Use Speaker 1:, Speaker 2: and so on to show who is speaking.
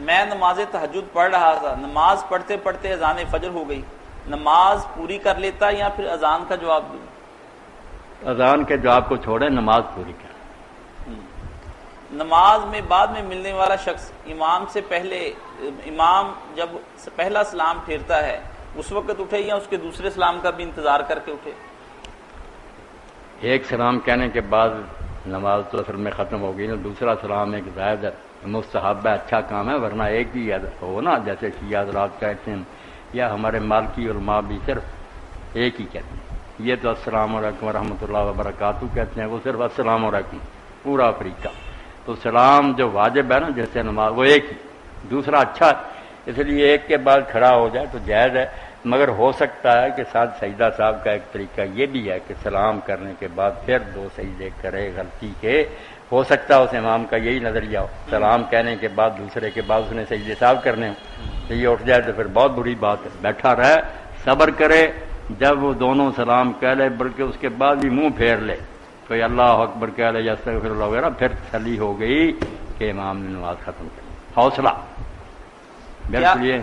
Speaker 1: میں نماز تہجد پڑھ رہا تھا، نماز پڑھتے پڑھتے اذان فجر ہو گئی، نماز پوری کر لیتا یا پھر اذان کا جواب دوں؟
Speaker 2: اذان کے جواب کو چھوڑے، نماز پوری کر۔
Speaker 1: نماز میں بعد میں ملنے والا شخص امام سے پہلے، امام جب پہلا سلام پھیرتا ہے اس وقت اٹھے یا اس کے دوسرے سلام کا بھی انتظار کر کے اٹھے؟
Speaker 2: ایک سلام کہنے کے بعد نماز تو اصل میں ختم ہو گئی نا، دوسرا سلام ایک زائد ہے، مستحب ہے، اچھا کام ہے، ورنہ ایک ہی ہو نا، جیسے شیعہ حضرات کہتے ہیں یا ہمارے مالکی علماء بھی صرف ایک ہی کہتے ہیں، یہ تو السلام علیکم ورحمۃ اللہ وبرکاتہ کہتے ہیں، وہ صرف السلام علیکم پورا افریقہ۔ تو سلام جو واجب ہے نا جیسے نماز، وہ ایک ہی، دوسرا اچھا ہے، اس لیے ایک کے بعد کھڑا ہو جائے تو جائز ہے، مگر ہو سکتا ہے کہ ساتھ سجدہ صاحب کا ایک طریقہ یہ بھی ہے کہ سلام کرنے کے بعد پھر 2 سجدے کرے غلطی کے، ہو سکتا ہے اس امام کا یہی نظریہ ہو، سلام کہنے کے بعد دوسرے کے بعد اس نے سجدے صاحب کرنے ہوں، تو یہ اٹھ جائے تو پھر بہت بری بات ہے، بیٹھا رہے، صبر کرے، جب وہ دونوں سلام کہہ لے بلکہ اس کے بعد بھی منہ پھیر لے، کوئی اللہ اکبر کہہ لے یا استغفر اللہ وغیرہ، پھر تسلی ہو گئی کہ امام نے نماز ختم کی، حوصلہ بالکل یہ